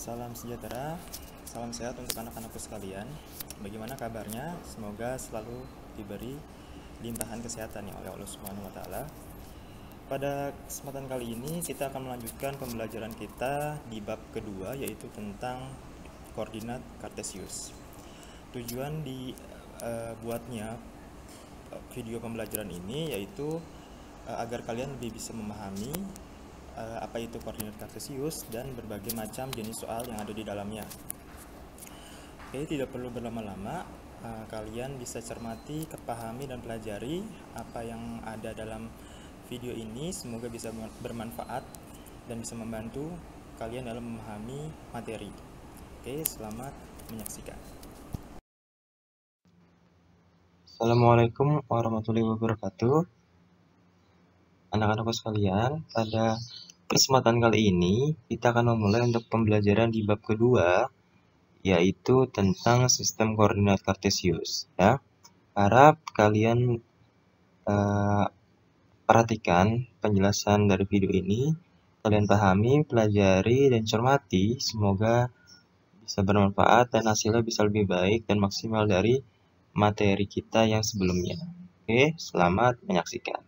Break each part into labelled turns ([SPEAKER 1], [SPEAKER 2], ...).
[SPEAKER 1] Salam sejahtera, salam sehat untuk anak-anakku sekalian. Bagaimana kabarnya? Semoga selalu diberi limpahan kesehatan ya oleh Allah Subhanahu wa taala. Pada kesempatan kali ini kita akan melanjutkan pembelajaran kita di bab kedua, yaitu tentang koordinat kartesius. Tujuan dibuatnya video pembelajaran ini yaitu agar kalian lebih bisa memahami apa itu koordinat kartesius dan berbagai macam jenis soal yang ada di dalamnya. Oke, tidak perlu berlama-lama, kalian bisa cermati, kepahami, dan pelajari apa yang ada dalam video ini. Semoga bisa bermanfaat dan bisa membantu kalian dalam memahami materi. Oke, selamat menyaksikan.
[SPEAKER 2] Assalamualaikum warahmatullahi wabarakatuh. Anak-anakku sekalian, pada kesempatan kali ini kita akan memulai untuk pembelajaran di bab kedua, yaitu tentang sistem koordinat kartesius. Ya, harap kalian perhatikan penjelasan dari video ini, kalian pahami, pelajari, dan cermati. Semoga bisa bermanfaat dan hasilnya bisa lebih baik dan maksimal dari materi kita yang sebelumnya. Oke, selamat menyaksikan.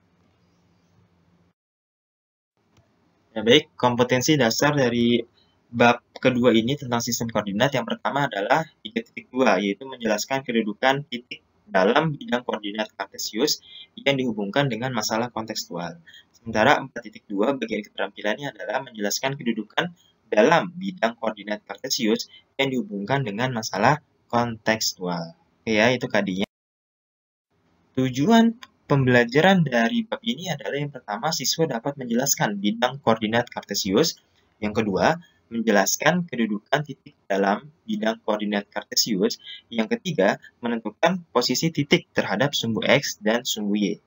[SPEAKER 2] Ya, baik, kompetensi dasar dari bab kedua ini tentang sistem koordinat yang pertama adalah 3.2, yaitu menjelaskan kedudukan titik dalam bidang koordinat kartesius yang dihubungkan dengan masalah kontekstual. Sementara 4.2 bagian keterampilannya adalah menjelaskan kedudukan dalam bidang koordinat kartesius yang dihubungkan dengan masalah kontekstual. Oke ya, itu KD-nya. Tujuan pembelajaran dari bab ini adalah yang pertama, siswa dapat menjelaskan bidang koordinat kartesius. Yang kedua, menjelaskan kedudukan titik dalam bidang koordinat kartesius. Yang ketiga, menentukan posisi titik terhadap sumbu X dan sumbu Y.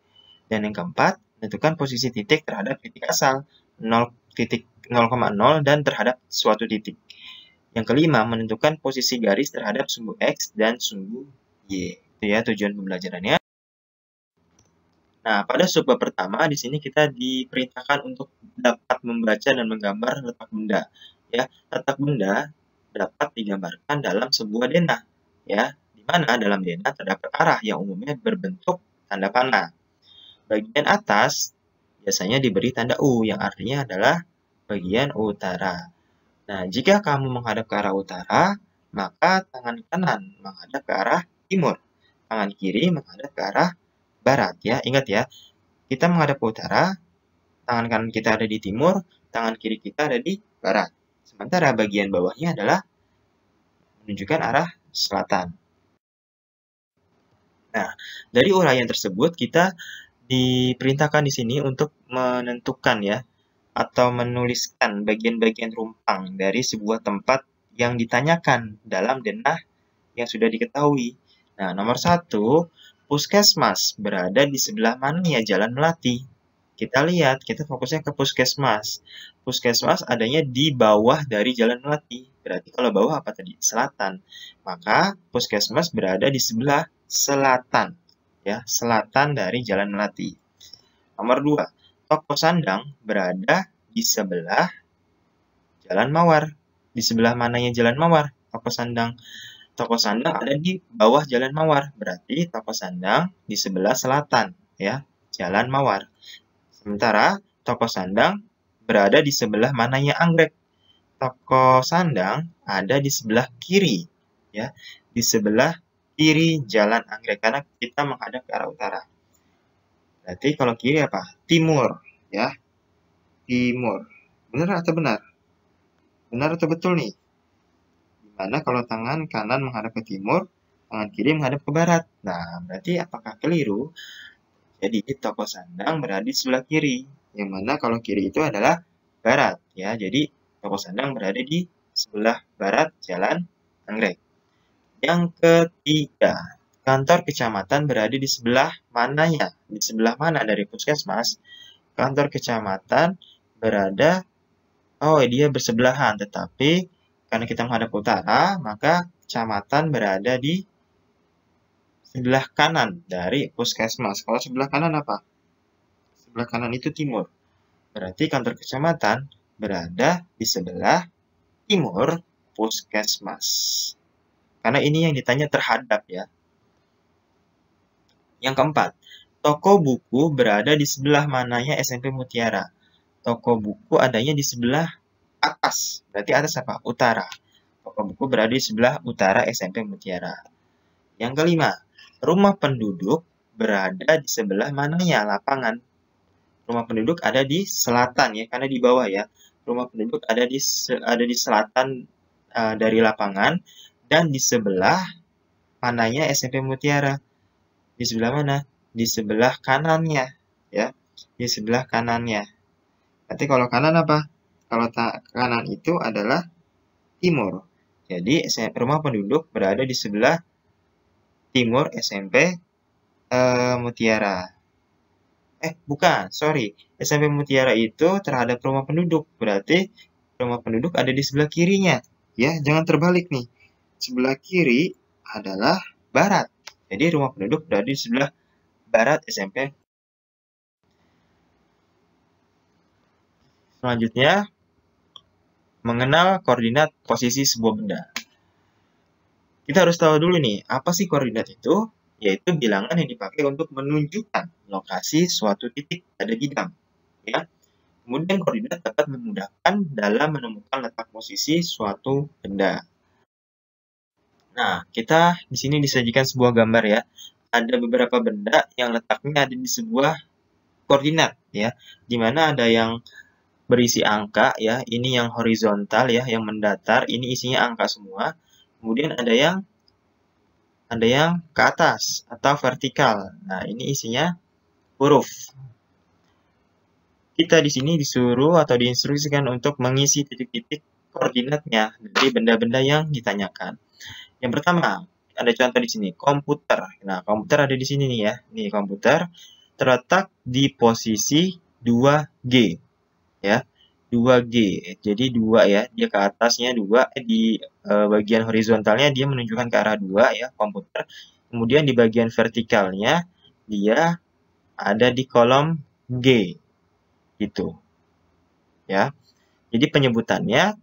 [SPEAKER 2] Dan yang keempat, menentukan posisi titik terhadap titik asal 0,0 dan terhadap suatu titik. Yang kelima, menentukan posisi garis terhadap sumbu X dan sumbu Y. Itu ya tujuan pembelajarannya. Nah, pada subbab pertama di sini kita diperintahkan untuk dapat membaca dan menggambar letak benda. Ya, letak benda dapat digambarkan dalam sebuah denah. Ya, di mana dalam denah terdapat arah yang umumnya berbentuk tanda panah. Bagian atas biasanya diberi tanda U yang artinya adalah bagian utara. Nah, jika kamu menghadap ke arah utara, maka tangan kanan menghadap ke arah timur. Tangan kiri menghadap ke arah barat ya. Ingat ya, kita menghadap ke utara, tangan kanan kita ada di timur, tangan kiri kita ada di barat. Sementara bagian bawahnya adalah menunjukkan arah selatan. Nah, dari uraian tersebut kita diperintahkan di sini untuk menentukan ya, atau menuliskan bagian-bagian rumpang dari sebuah tempat yang ditanyakan dalam denah yang sudah diketahui. Nah, nomor 1, puskesmas berada di sebelah mana ya Jalan Melati? Kita lihat, kita fokusnya ke puskesmas. Puskesmas adanya di bawah dari Jalan Melati. Berarti kalau bawah apa tadi? Selatan. Maka puskesmas berada di sebelah selatan. Ya, selatan dari Jalan Melati. Nomor 2, toko sandang berada di sebelah Jalan Mawar. Di sebelah mananya Jalan Mawar? Toko sandang. Toko sandang ada di bawah Jalan Mawar. Berarti toko sandang di sebelah selatan, ya, Jalan Mawar. Sementara toko sandang berada di sebelah mananya anggrek? Toko sandang ada di sebelah kiri, ya, di sebelah kiri Jalan Anggrek karena kita menghadap ke arah utara. Berarti kalau kiri apa? Timur, ya. Timur. Benar atau benar? Benar atau betul nih? Dimana kalau tangan kanan menghadap ke timur, tangan kiri menghadap ke barat. Nah, berarti apakah keliru? Jadi toko sandang berada di sebelah kiri, yang mana kalau kiri itu adalah barat, ya. Jadi toko sandang berada di sebelah barat Jalan Anggrek. Yang ketiga, kantor kecamatan berada di sebelah mananya? Di sebelah mana dari puskesmas? Kantor kecamatan berada, dia bersebelahan, tetapi karena kita menghadap ke utara, maka kecamatan berada di sebelah kanan dari puskesmas. Kalau sebelah kanan apa? Sebelah kanan itu timur. Berarti kantor kecamatan berada di sebelah timur puskesmas. Karena ini yang ditanya terhadap ya. Yang keempat, toko buku berada di sebelah mananya SMP Mutiara? Toko buku adanya di sebelah atas. Berarti atas apa? Utara. Toko buku berada di sebelah utara SMP Mutiara. Yang kelima, rumah penduduk berada di sebelah mananya? Lapangan. Rumah penduduk ada di selatan ya, karena di bawah ya. Rumah penduduk ada di selatan dari lapangan dan di sebelah mananya SMP Mutiara. Di sebelah mana? Di sebelah kanannya ya. Di sebelah kanannya. Berarti kalau kanan apa? Kalau kanan itu adalah timur. Jadi rumah penduduk berada di sebelah timur SMP Mutiara. Bukan, sorry. SMP Mutiara itu terhadap rumah penduduk. Berarti rumah penduduk ada di sebelah kirinya. Ya, jangan terbalik nih. Sebelah kiri adalah barat. Jadi rumah penduduk berada di sebelah barat SMP. Selanjutnya, mengenal koordinat posisi sebuah benda. Kita harus tahu dulu nih, apa sih koordinat itu? Yaitu bilangan yang dipakai untuk menunjukkan lokasi suatu titik pada bidang. Ya. Kemudian koordinat dapat memudahkan dalam menemukan letak posisi suatu benda. Nah, kita di sini disajikan sebuah gambar ya. Ada beberapa benda yang letaknya ada di sebuah koordinat ya, di mana ada yang berisi angka ya, ini yang horizontal ya, yang mendatar, ini isinya angka semua. Kemudian ada yang ke atas atau vertikal. Nah, ini isinya huruf. Kita di sini disuruh atau diinstruksikan untuk mengisi titik-titik koordinatnya dari benda-benda yang ditanyakan. Yang pertama, ada contoh di sini, komputer. Nah, komputer ada di sini nih ya. Nih, komputer terletak di posisi 2G. Ya, 2G. Jadi 2 ya, dia ke atasnya 2, di bagian horizontalnya dia menunjukkan ke arah 2 ya, komputer. Kemudian di bagian vertikalnya dia ada di kolom G. Gitu. Ya. Jadi penyebutannya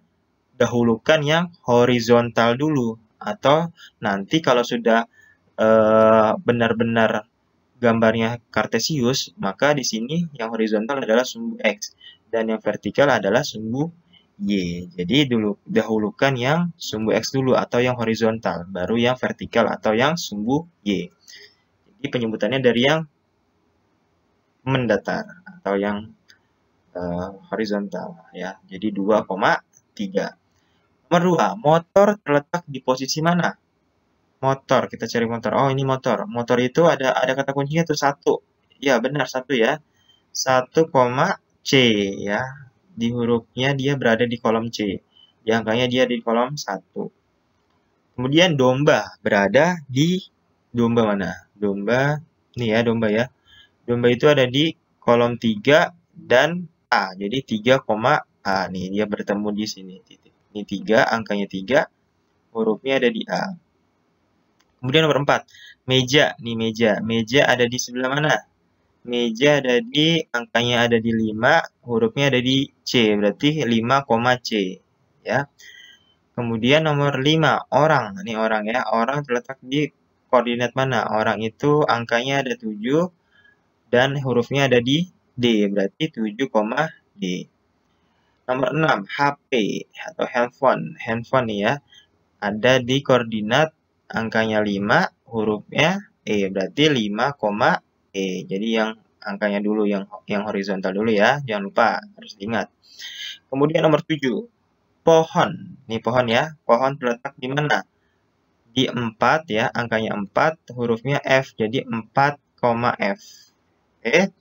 [SPEAKER 2] dahulukan yang horizontal dulu, atau nanti kalau sudah benar-benar gambarnya kartesius, maka di sini yang horizontal adalah sumbu X dan yang vertikal adalah sumbu Y. Jadi dahulukan yang sumbu X dulu atau yang horizontal, baru yang vertikal atau yang sumbu Y. Jadi penyebutannya dari yang mendatar atau yang horizontal ya. Jadi 2,3. Nomor 2, motor terletak di posisi mana? Motor, kita cari motor. Oh, ini motor. Motor itu ada kata kuncinya tuh 1. Ya, benar 1 ya. 1, C ya. Di hurufnya dia berada di kolom C. Di angkanya dia di kolom 1. Kemudian domba berada di domba mana? Domba, nih ya domba ya. Domba itu ada di kolom 3 dan A. Jadi 3, A. Nih, dia bertemu di sini. Ini 3, angkanya 3. Hurufnya ada di A. Kemudian nomor 4, meja. Nih meja. Meja ada di sebelah mana? Meja ada di, angkanya ada di 5, hurufnya ada di C. Berarti 5, C. Ya. Kemudian nomor 5, orang. Ini orang ya. Orang terletak di koordinat mana? Orang itu angkanya ada 7 dan hurufnya ada di D. Berarti 7, D. Nomor 6, HP atau handphone. Handphone nih ya. Ada di koordinat angkanya 5, hurufnya E. Berarti 5, E. Jadi yang angkanya dulu, yang horizontal dulu ya. Jangan lupa, harus diingat. Kemudian nomor 7, pohon. Ini pohon ya. Pohon terletak di mana? Di 4 ya. Angkanya 4, hurufnya F. Jadi 4, F. Oke.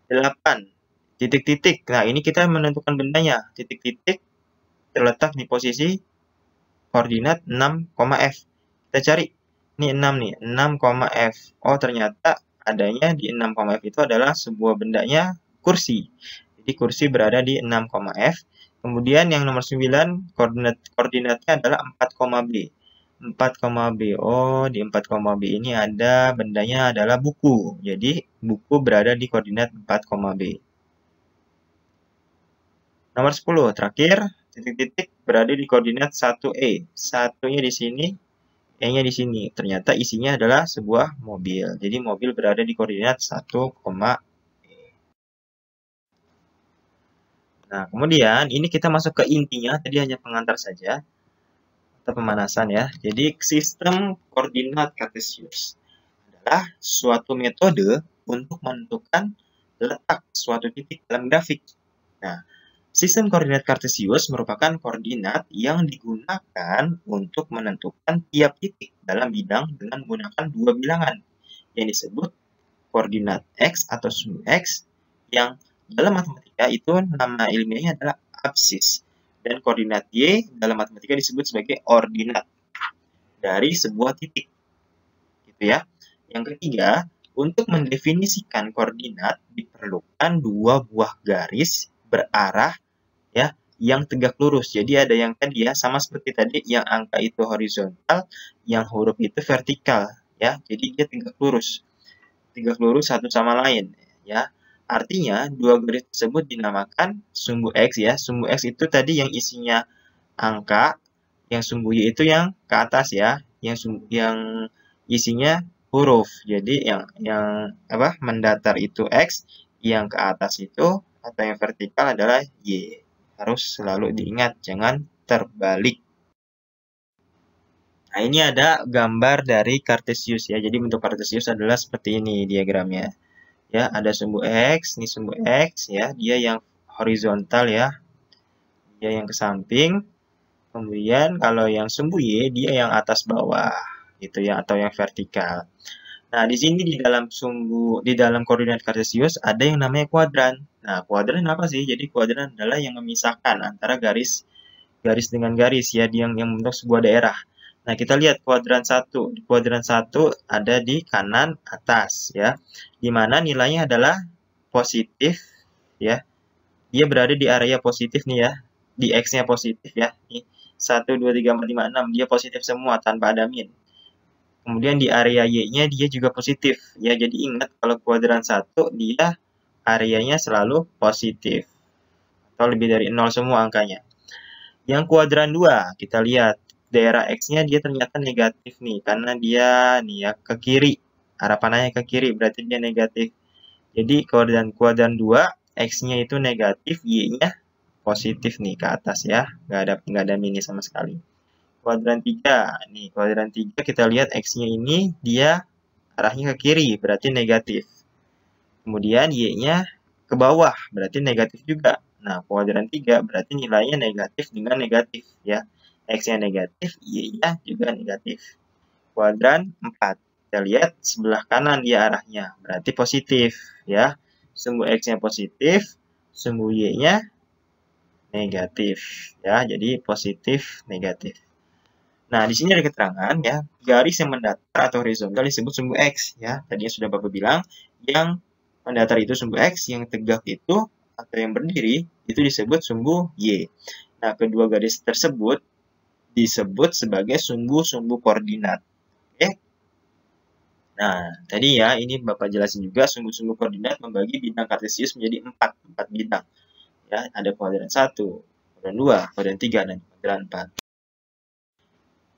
[SPEAKER 2] 8. Titik-titik. Nah, ini kita menentukan bendanya. Titik-titik terletak di posisi koordinat 6, F. Kita cari. Ini 6 nih. 6, F. Oh, ternyata adanya di 6, F itu adalah sebuah bendanya kursi. Jadi kursi berada di 6, F. Kemudian yang nomor 9, koordinatnya adalah 4, B. 4, B. Oh, di 4, B ini ada bendanya adalah buku. Jadi buku berada di koordinat 4, B. Nomor 10, terakhir, titik-titik berada di koordinat 1E. Satunya di sini, E-nya di sini. Ternyata isinya adalah sebuah mobil. Jadi mobil berada di koordinat 1, E. Nah, kemudian ini kita masuk ke intinya, tadi hanya pengantar saja atau pemanasan ya. Jadi sistem koordinat kartesius adalah suatu metode untuk menentukan letak suatu titik dalam grafik. Nah, sistem koordinat kartesius merupakan koordinat yang digunakan untuk menentukan tiap titik dalam bidang dengan menggunakan dua bilangan yang disebut koordinat X atau sumbu X, yang dalam matematika itu nama ilmiahnya adalah absis, dan koordinat Y dalam matematika disebut sebagai ordinat dari sebuah titik. Gitu ya. Yang ketiga, untuk mendefinisikan koordinat diperlukan dua buah garis berarah ya yang tegak lurus. Jadi ada yang tadi ya sama seperti tadi yang angka itu horizontal, yang huruf itu vertikal ya. Jadi dia tegak lurus. Tegak lurus satu sama lain ya. Artinya dua garis tersebut dinamakan sumbu X ya. Sumbu X itu tadi yang isinya angka, yang sumbu Y itu yang ke atas ya, yang isinya huruf. Jadi yang mendatar itu X, yang ke atas itu atau yang vertikal adalah Y. Harus selalu diingat, jangan terbalik. Nah, ini ada gambar dari kartesius ya. Jadi bentuk kartesius adalah seperti ini diagramnya. Ya, ada sumbu X, ini sumbu X ya, dia yang horizontal ya. Dia yang ke samping. Kemudian kalau yang sumbu Y dia yang atas bawah gitu ya, atau yang vertikal. Nah, di sini di dalam koordinat kartesius ada yang namanya kuadran. Nah, kuadran apa sih? Jadi kuadran adalah yang memisahkan antara garis dengan garis ya, yang membentuk sebuah daerah. Nah, kita lihat kuadran 1. Kuadran 1 ada di kanan atas ya. Di mana nilainya adalah positif ya. Dia berada di area positif nih ya. Di X-nya positif ya. Nih, 1 2 3 4 5 6 dia positif semua tanpa ada min. Kemudian di area Y-nya dia juga positif ya. Jadi ingat kalau kuadran 1 dia areanya selalu positif atau lebih dari 0 semua angkanya. Yang kuadran 2 kita lihat daerah X-nya dia ternyata negatif nih, karena dia nih ya ke kiri, arah panahnya ke kiri, berarti dia negatif. Jadi kuadran 2, X-nya itu negatif, Y-nya positif nih ke atas ya, nggak ada mini sama sekali. Kuadran 3, nih kuadran 3 kita lihat X-nya ini dia arahnya ke kiri, berarti negatif. Kemudian Y-nya ke bawah, berarti negatif juga. Nah, kuadran 3 berarti nilainya negatif dengan negatif ya. X-nya negatif, Y-nya juga negatif. Kuadran 4. Kita lihat sebelah kanan dia arahnya, berarti positif ya. Sumbu X-nya positif, sumbu Y-nya negatif ya. Jadi positif negatif. Nah, di sini ada keterangan ya, garis yang mendatar atau horizontal disebut sumbu X ya. Tadinya sudah Bapak bilang, yang mendatar itu sumbu X, yang tegak itu atau yang berdiri itu disebut sumbu Y. Nah, kedua garis tersebut disebut sebagai sumbu-sumbu koordinat. Oke. Nah, tadi ya, ini Bapak jelasin juga sumbu-sumbu koordinat membagi bidang kartesius menjadi 4 bidang. Ya, ada kuadran 1, kuadran 2, kuadran 3, dan kuadran 4.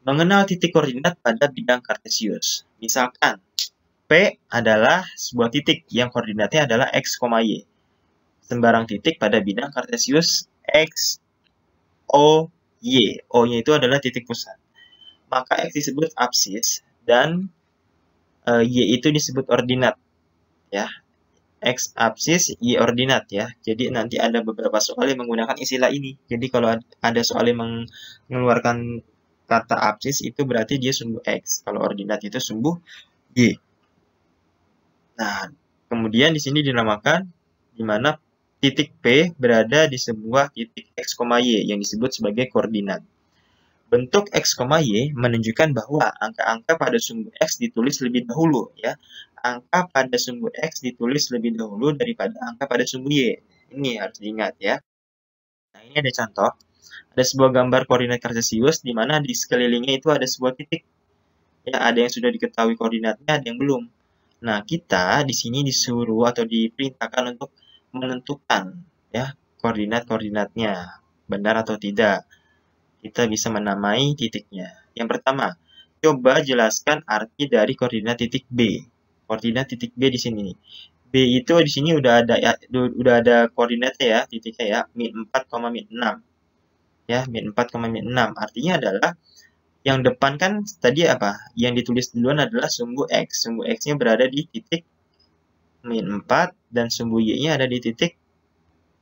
[SPEAKER 2] Mengenal titik koordinat pada bidang kartesius. Misalkan, P adalah sebuah titik yang koordinatnya adalah X, Y. Sembarang titik pada bidang kartesius X, O, Y. O-nya itu adalah titik pusat. Maka X disebut absis dan Y itu disebut ordinat. Ya. X absis, Y ordinat ya. Jadi nanti ada beberapa soal yang menggunakan istilah ini. Jadi kalau ada soal yang mengeluarkan kata absis itu berarti dia sumbu X. Kalau ordinat itu sumbu Y. Nah, kemudian di sini dinamakan di mana titik P berada di sebuah titik X, Y yang disebut sebagai koordinat. Bentuk X, Y menunjukkan bahwa angka-angka pada sumbu X ditulis lebih dahulu ya. Angka pada sumbu X ditulis lebih dahulu daripada angka pada sumbu Y. Ini harus diingat ya. Nah, ini ada contoh. Ada sebuah gambar koordinat kartesius di mana di sekelilingnya itu ada sebuah titik. Ya, ada yang sudah diketahui koordinatnya, ada yang belum. Nah, kita di sini disuruh atau diperintahkan untuk menentukan ya koordinat-koordinatnya. benar atau tidak. Kita bisa menamai titiknya. Yang pertama, coba jelaskan arti dari koordinat titik B. Koordinat titik B di sini. B itu di sini udah ada ya, udah ada koordinatnya ya, titiknya ya, min 4, min 6. Ya, min 4, min 6. Artinya adalah yang depan kan tadi apa? Yang ditulis duluan adalah sumbu X. Sumbu X-nya berada di titik min 4 dan sumbu Y-nya ada di titik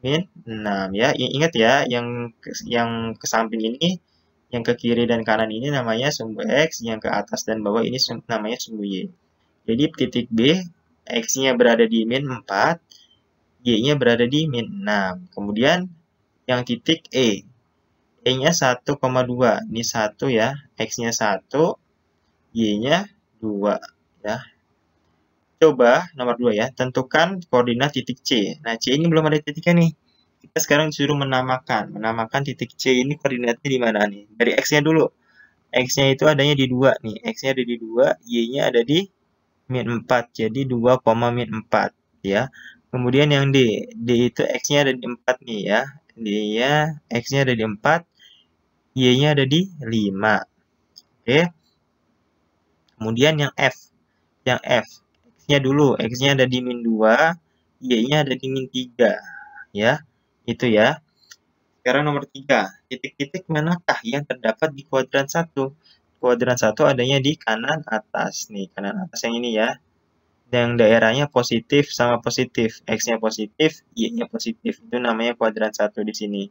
[SPEAKER 2] min 6 ya. Ingat ya, yang ke samping ini, yang ke kiri dan kanan ini namanya sumbu X, yang ke atas dan bawah ini namanya sumbu Y. Jadi titik B, X-nya berada di min 4, Y-nya berada di min 6. Kemudian yang titik E, E-nya 1,2. Ini 1 ya, X-nya 1, Y-nya 2 ya. Coba nomor 2 ya, tentukan koordinat titik C. Nah, C ini belum ada titiknya nih. Kita sekarang disuruh menamakan titik C ini koordinatnya di mana nih? Dari X-nya dulu. X-nya itu adanya di 2 nih. X-nya ada di 2, Y-nya ada di min 4. Jadi 2, min 4 ya. Kemudian yang D. D itu X-nya ada di 4 nih ya. D-nya X-nya ada di 4, Y-nya ada di 5. Oke. Kemudian yang F. Yang F. X-nya dulu. X-nya ada di min 2, Y-nya ada di min 3 ya. Itu ya. Sekarang nomor 3, titik-titik manakah yang terdapat di kuadran 1? Kuadran 1 adanya di kanan atas. Nih, kanan atas yang ini ya. Yang daerahnya positif sama positif. X-nya positif, Y-nya positif. Itu namanya kuadran 1 di sini.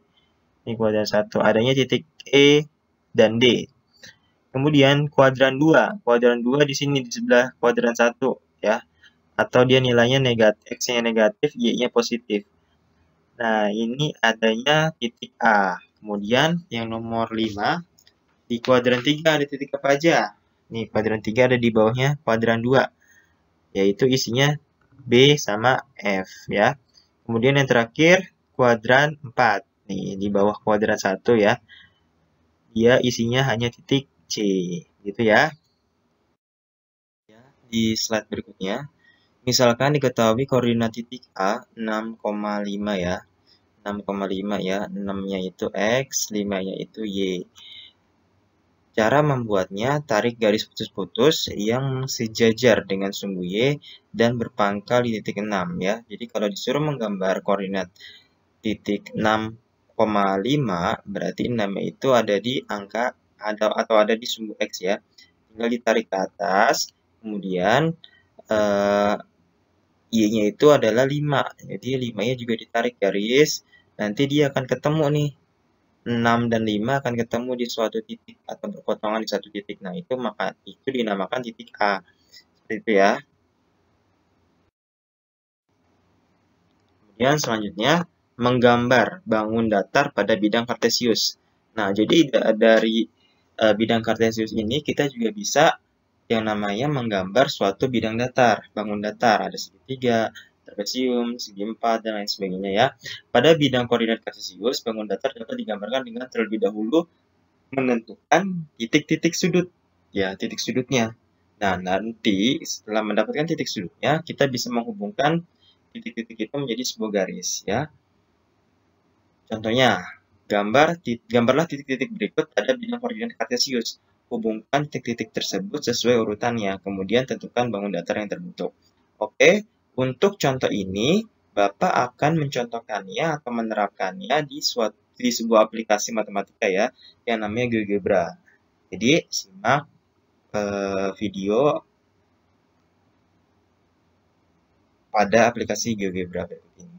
[SPEAKER 2] Ini kuadran 1. Adanya titik E dan D. Kemudian kuadran 2. Kuadran 2 di sini di sebelah kuadran 1 ya. Atau dia nilainya negatif, X-nya negatif, Y-nya positif. Nah, ini adanya titik A. Kemudian yang nomor 5, di kuadran 3 ada titik apa aja? Nih, kuadran 3 ada di bawahnya kuadran 2, yaitu isinya B sama F ya. Kemudian yang terakhir, kuadran 4. Nih, di bawah kuadran 1 ya. Dia isinya hanya titik C, gitu ya. Di slide berikutnya, misalkan diketahui koordinat titik A 6,5 ya. 6,5 ya, 6-nya itu X, 5-nya itu Y. Cara membuatnya, tarik garis putus-putus yang sejajar dengan sumbu Y dan berpangkal di titik 6 ya. Jadi kalau disuruh menggambar koordinat titik 6,5, berarti 6-nya itu ada di angka atau ada di sumbu X ya. Tinggal ditarik ke atas, kemudian Y-nya itu adalah 5. Jadi 5-nya juga ditarik garis. Nanti dia akan ketemu nih. 6 dan 5 akan ketemu di suatu titik atau berpotongan di satu titik. Nah, itu dinamakan titik A. Seperti itu ya. Kemudian selanjutnya, menggambar bangun datar pada bidang kartesius. Nah, jadi dari bidang kartesius ini kita juga bisa yang namanya menggambar suatu bidang datar, bangun datar. Ada segitiga, trapesium, segi 4, dan lain sebagainya ya. Pada bidang koordinat kartesius, bangun datar dapat digambarkan dengan terlebih dahulu menentukan titik-titik sudut. Ya, titik sudutnya. Nah, nanti setelah mendapatkan titik sudutnya, kita bisa menghubungkan titik-titik itu menjadi sebuah garis ya. Contohnya, gambarlah titik-titik berikut pada bidang koordinat kartesius. Hubungkan titik-titik tersebut sesuai urutannya, kemudian tentukan bangun datar yang terbentuk. Oke, untuk contoh ini, Bapak akan mencontohkannya atau menerapkannya di sebuah aplikasi matematika ya, yang namanya GeoGebra. Jadi, simak video pada aplikasi GeoGebra berikut ini.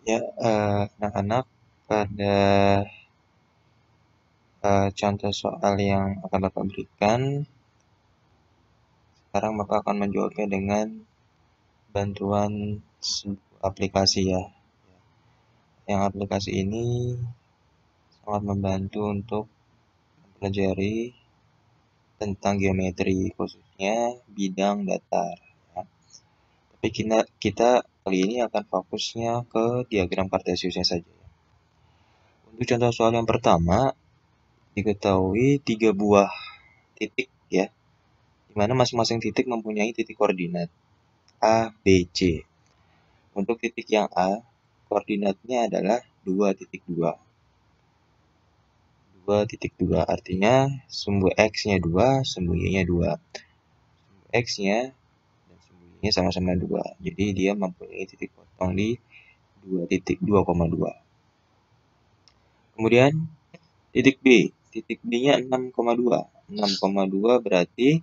[SPEAKER 2] Ya, anak-anak, pada contoh soal yang akan Bapak berikan, sekarang Bapak akan menjawabnya dengan bantuan aplikasi ya. Yang aplikasi ini sangat membantu untuk mempelajari tentang geometri, khususnya bidang datar. Ya. Tapi kita kali ini akan fokusnya ke diagram kartesiusnya saja. Untuk contoh soal yang pertama, diketahui 3 buah titik ya, di mana masing-masing titik mempunyai titik koordinat A, B, C. Untuk titik yang A, koordinatnya adalah 2,2. 2,2 artinya sumbu X-nya 2, sumbu Y-nya 2. Sumbu X-nya dan sumbu Y-nya sama-sama 2. Jadi dia mempunyai titik potong di 2,2. Kemudian titik B. Titik B-nya 6,2. 6,2 berarti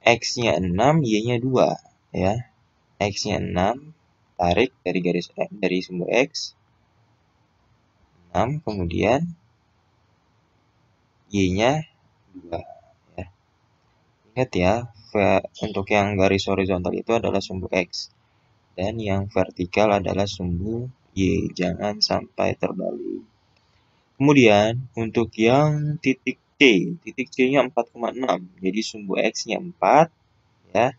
[SPEAKER 2] X-nya 6, Y-nya 2. Ya. X-nya 6, tarik dari sumbu X. 6, kemudian Y-nya 2. Ya. Ingat ya, untuk yang garis horizontal itu adalah sumbu X. Dan yang vertikal adalah sumbu Y. Jangan sampai terbalik. Kemudian, untuk yang titik C-nya 4,6. Jadi sumbu X-nya 4. Ya.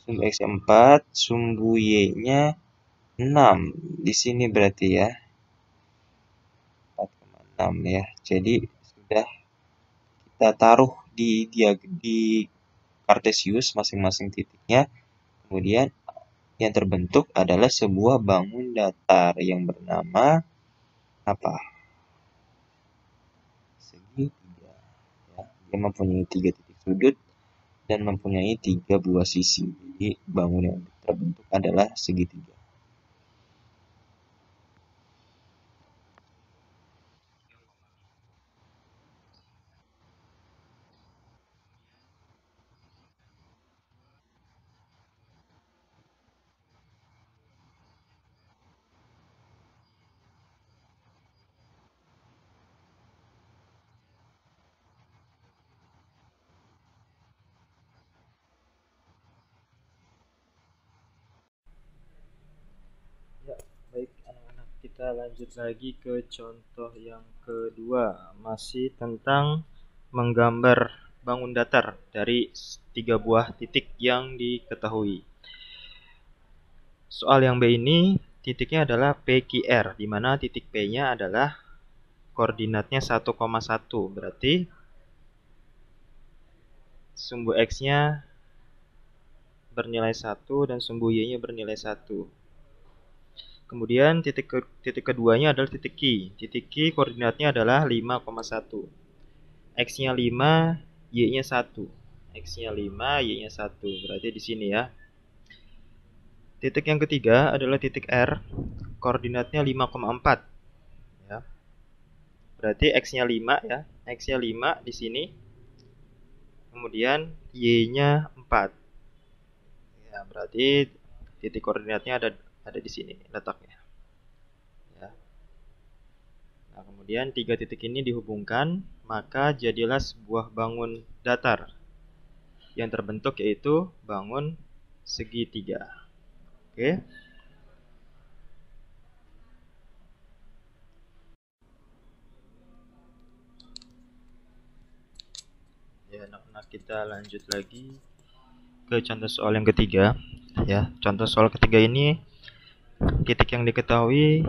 [SPEAKER 2] Sumbu X-nya 4, sumbu Y-nya 6. Di sini berarti ya. 4,6 ya. Jadi sudah kita taruh di Kartesius masing-masing titiknya. Kemudian yang terbentuk adalah sebuah bangun datar yang bernama apa? Segitiga. Ya. Dia mempunyai 3 titik sudut dan mempunyai 3 buah sisi. Jadi bangun yang terbentuk adalah segitiga.
[SPEAKER 1] Ya, baik anak-anak, kita lanjut lagi ke contoh yang kedua, masih tentang menggambar bangun datar dari 3 buah titik yang diketahui. Soal yang B ini titiknya adalah PQR, di mana titik P-nya adalah koordinatnya 1,1, berarti sumbu X-nya bernilai 1 dan sumbu Y-nya bernilai 1. Kemudian titik keduanya adalah titik Q. Titik Q koordinatnya adalah 5,1. X-nya 5, Y-nya 1. X-nya 5, Y-nya 1. Berarti di sini ya. Titik yang ketiga adalah titik R. Koordinatnya 5,4. Ya. Berarti X-nya 5 ya. X-nya 5 di sini. Kemudian Y-nya 4. Ya, berarti titik koordinatnya ada di sini letaknya. Ya. Nah, kemudian 3 titik ini dihubungkan, maka jadilah sebuah bangun datar yang terbentuk, yaitu bangun segitiga. Oke. Ya, anak-anak, kita lanjut lagi ke contoh soal yang ketiga. Ya, contoh soal ketiga ini titik yang diketahui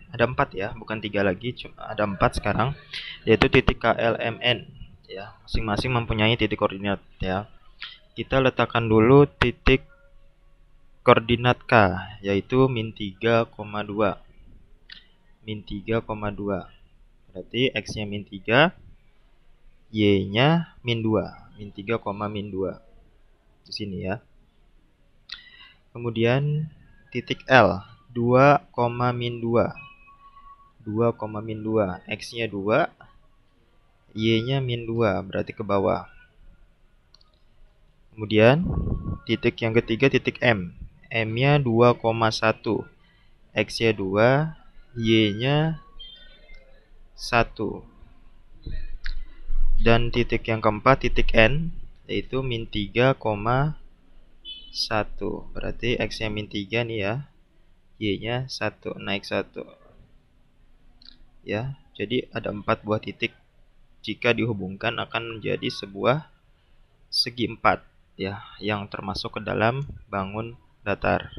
[SPEAKER 1] ada 4 ya, bukan 3 lagi, cuma ada 4 sekarang, yaitu titik KLMN. Ya, masing-masing mempunyai titik koordinat ya. Kita letakkan dulu titik koordinat K, yaitu min 3,2. Min 3,2. Berarti X-nya min 3, Y-nya min 2. Min 3, min 2. Di sini ya. Kemudian titik L, 2, min 2. 2, min 2. X-nya 2, Y-nya min 2. Berarti ke bawah. Kemudian titik yang ketiga titik M. M-nya 2,1. X-nya 2, Y-nya 1. Dan titik yang keempat titik N, yaitu min 3,1. Berarti X-nya min 3 nih ya. Y-nya 1, naik 1. Ya, jadi ada 4 buah titik. Jika dihubungkan akan menjadi sebuah segi 4 ya, yang termasuk ke dalam bangun datar.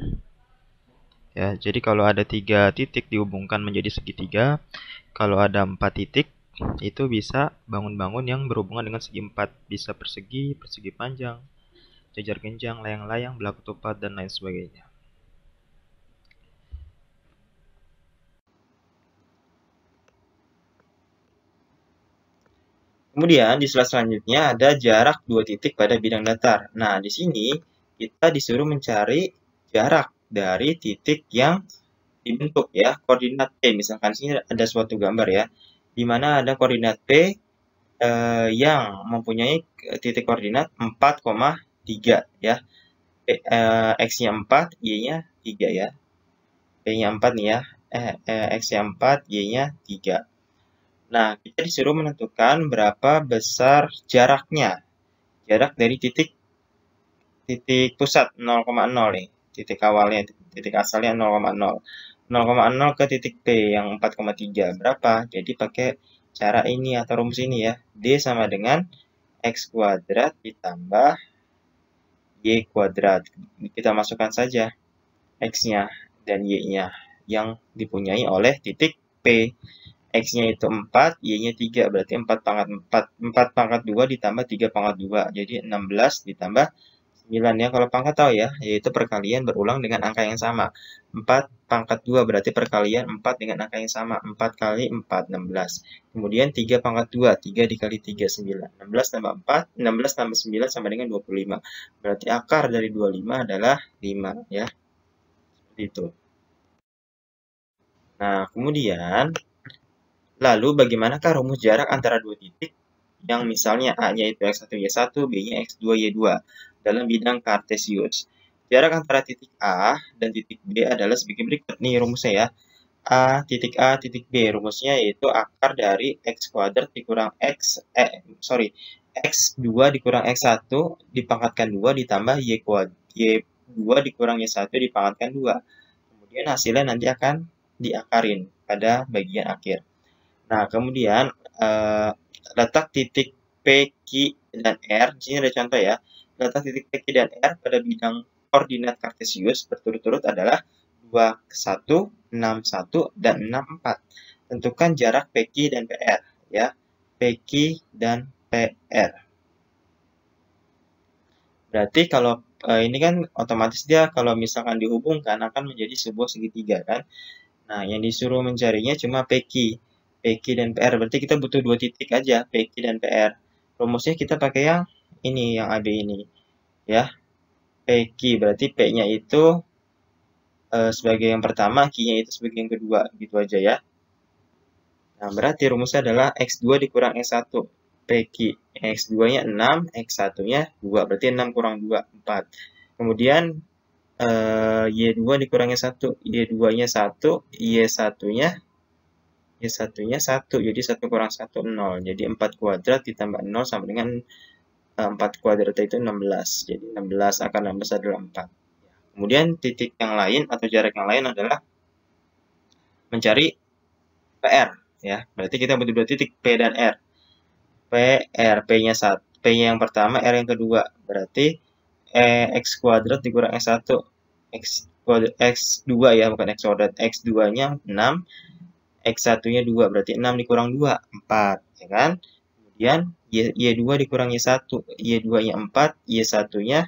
[SPEAKER 1] Ya, jadi kalau ada 3 titik dihubungkan menjadi segitiga, kalau ada 4 titik itu bisa bangun-bangun yang berhubungan dengan segi 4, bisa persegi, persegi panjang, jajar genjang, layang-layang, belah ketupat, dan lain sebagainya.
[SPEAKER 2] Kemudian di slide selanjutnya ada jarak dua titik pada bidang datar. Nah, di sini kita disuruh mencari jarak dari titik yang dibentuk ya, koordinat P. Misalkan sini ada suatu gambar ya, di mana ada koordinat P yang mempunyai titik koordinat 4,3 ya. X-nya 4, Y-nya 3 ya. P-nya 4 nih ya, X-nya 4, Y-nya 3. Nah, kita disuruh menentukan berapa besar jaraknya. Jarak dari titik pusat 0,0 nih. Titik awalnya, titik asalnya 0,0. 0,0 ke titik P yang 4,3. Berapa? Jadi pakai cara ini atau rumus ini ya. D sama dengan X kuadrat ditambah Y kuadrat. Kita masukkan saja X-nya dan Y-nya yang dipunyai oleh titik P. X-nya itu 4, Y-nya 3, berarti 4 pangkat 4. 4 pangkat 2 ditambah 3 pangkat 2, jadi 16 ditambah 9 ya. Kalau pangkat tahu ya, yaitu perkalian berulang dengan angka yang sama. 4 pangkat 2 berarti perkalian 4 dengan angka yang sama. 4 kali 4, 16. Kemudian 3 pangkat 2, 3 dikali 3, 9. 16 tambah 4, 16 tambah 9 sama dengan 25. Berarti akar dari 25 adalah 5 ya. Seperti itu. Nah, kemudian lalu bagaimanakah rumus jarak antara dua titik yang misalnya A-nya itu X1, Y1, B-nya X2, Y2 dalam bidang kartesius? Jarak antara titik A dan titik B adalah sebagai berikut. Nih rumusnya ya. A, titik B. Rumusnya yaitu akar dari X kuadrat dikurang X2 dikurang X1 dipangkatkan 2 ditambah Y2 dikurang Y1 dipangkatkan 2. Kemudian hasilnya nanti akan diakarin pada bagian akhir. Nah, kemudian letak titik P, Q, dan R. Di sini ada contoh ya. Letak titik P, Q, dan R pada bidang koordinat kartesius berturut-turut adalah 21, 61, dan 64. Tentukan jarak PQ dan PR ya. PQ dan PR. Berarti kalau ini kan otomatis dia kalau misalkan dihubungkan akan menjadi sebuah segitiga kan. Nah, yang disuruh mencarinya cuma PQ dan PR. Berarti kita butuh dua titik aja, PQ dan PR. Rumusnya kita pakai yang ini, yang AB ini. Ya, PQ berarti P-nya itu sebagai yang pertama, Q-nya itu sebagai yang kedua. Gitu aja ya. Nah, berarti rumusnya adalah X2 dikurang X1. PQ. X2-nya 6, X1-nya 2. Berarti 6 kurang 2, 4. Kemudian Y2 dikurang Y1. Y2-nya 1, Y1-nya 1, jadi 1 kurang 1, 0. Jadi 4 kuadrat ditambah 0 sama dengan 4 kuadrat itu 16. Jadi 16 akar 16 adalah 4. Kemudian titik yang lain atau jarak yang lain adalah mencari PR. Ya, berarti kita butuh dua titik P dan R. PR, P-nya 1. P-nya yang pertama, R yang kedua. Berarti X kuadrat dikurang X1. X2 ya, bukan X kuadrat. X2-nya 6. X1-nya 2, berarti 6 dikurang 2, 4, ya kan? Kemudian Y2 dikurang Y1, Y2-nya 4, Y1-nya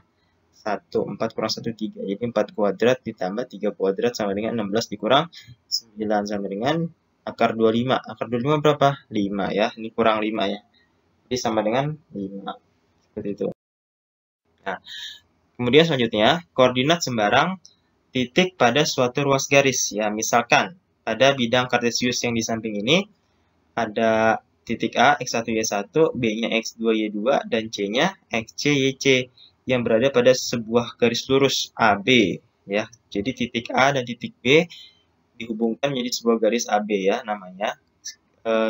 [SPEAKER 2] 1, 4 kurang 1, 3, jadi 4 kuadrat ditambah 3 kuadrat sama dengan 16 dikurang 9 sama dengan akar 25. Akar 25 berapa? 5 ya, ini kurang 5 ya. Jadi sama dengan 5, seperti itu. Nah, kemudian selanjutnya, koordinat sembarang titik pada suatu ruas garis, ya misalkan pada bidang kartesius yang di samping ini ada titik A, X1, Y1, B-nya X2, Y2, dan C-nya XC, YC yang berada pada sebuah garis lurus AB. Ya, jadi titik A dan titik B dihubungkan menjadi sebuah garis AB ya namanya,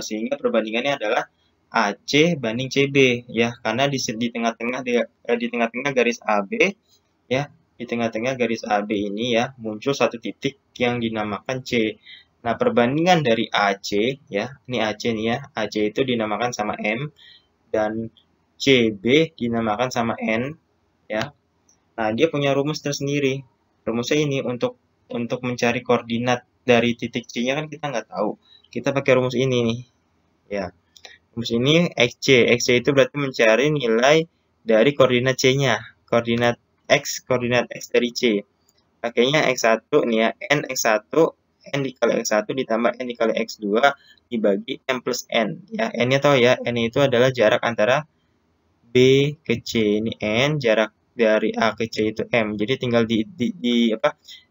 [SPEAKER 2] sehingga perbandingannya adalah AC banding CB ya, karena di tengah-tengah garis AB ya. Di tengah-tengah garis AB ini ya, muncul satu titik yang dinamakan C. Nah, perbandingan dari AC ya, ini AC nih ya, AC itu dinamakan sama M, dan CB dinamakan sama N ya. Nah, dia punya rumus tersendiri. Rumusnya ini untuk mencari koordinat dari titik C-nya kan kita nggak tahu. Kita pakai rumus ini nih ya. Rumus ini XC. XC itu berarti mencari nilai dari koordinat C-nya. Koordinat X dari C. Pakainya X1 nih ya, N X1, N dikali X1 ditambah N dikali X2 dibagi M plus N. Ya, N-nya tahu ya, N itu adalah jarak antara B ke C. Ini N, jarak dari A ke C itu M. Jadi tinggal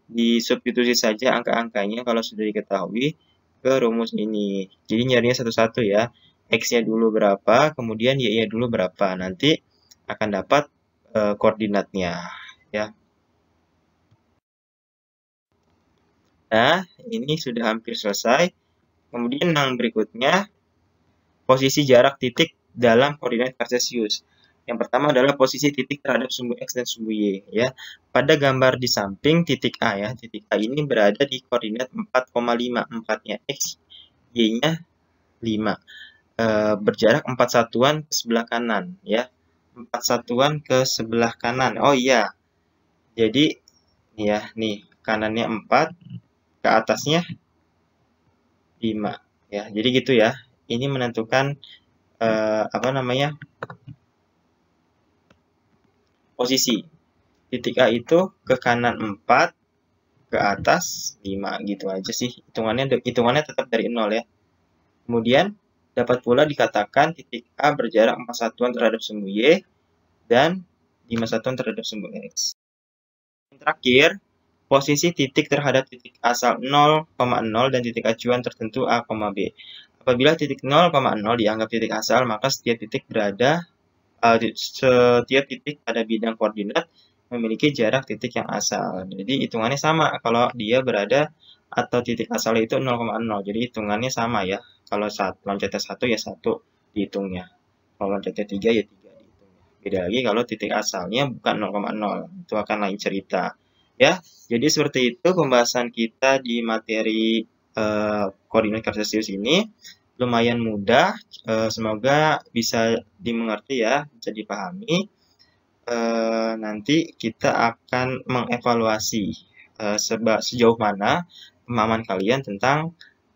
[SPEAKER 2] disubstitusi saja angka-angkanya kalau sudah diketahui ke rumus ini. Jadi nyarinya satu-satu ya. X-nya dulu berapa, kemudian Y-nya dulu berapa. Nanti akan dapat koordinatnya. Ya. Nah, ini sudah hampir selesai. Kemudian yang berikutnya, posisi jarak titik dalam koordinat Kartesius. Yang pertama adalah posisi titik terhadap sumbu X dan sumbu Y. Ya. Pada gambar di samping titik A ya, titik A ini berada di koordinat 4,5. 4-nya X, Y-nya 5. Berjarak 4 satuan ke sebelah kanan. Ya. 4 satuan ke sebelah kanan. Oh iya, jadi ya, nih kanannya 4, ke atasnya 5. Ya, jadi gitu ya. Ini menentukan posisi. Titik A itu ke kanan 4, ke atas 5, gitu aja sih. Hitungannya tetap dari 0 ya. Kemudian dapat pula dikatakan titik A berjarak 4 satuan terhadap sumbu Y dan 5 satuan terhadap sumbu X. Yang terakhir, posisi titik terhadap titik asal 0,0 dan titik acuan tertentu A, B. Apabila titik 0,0 dianggap titik asal, maka setiap titik pada bidang koordinat memiliki jarak titik yang asal. Jadi hitungannya sama kalau dia berada atau titik asalnya itu 0,0. Jadi hitungannya sama ya. Kalau loncatnya 1 ya 1 dihitungnya. Kalau loncatnya 3 ya 3 dihitungnya. Beda lagi kalau titik asalnya bukan 0,0. Itu akan lain cerita. Ya, jadi seperti itu pembahasan kita di materi koordinat Kartesius ini. Lumayan mudah, semoga bisa dimengerti ya, bisa dipahami. Nanti kita akan mengevaluasi sejauh mana pemahaman kalian tentang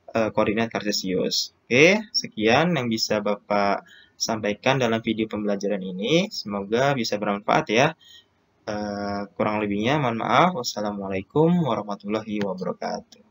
[SPEAKER 2] koordinat Kartesius. Oke, sekian yang bisa Bapak sampaikan dalam video pembelajaran ini. Semoga bisa bermanfaat ya. Kurang lebihnya mohon maaf. Wassalamualaikum warahmatullahi wabarakatuh.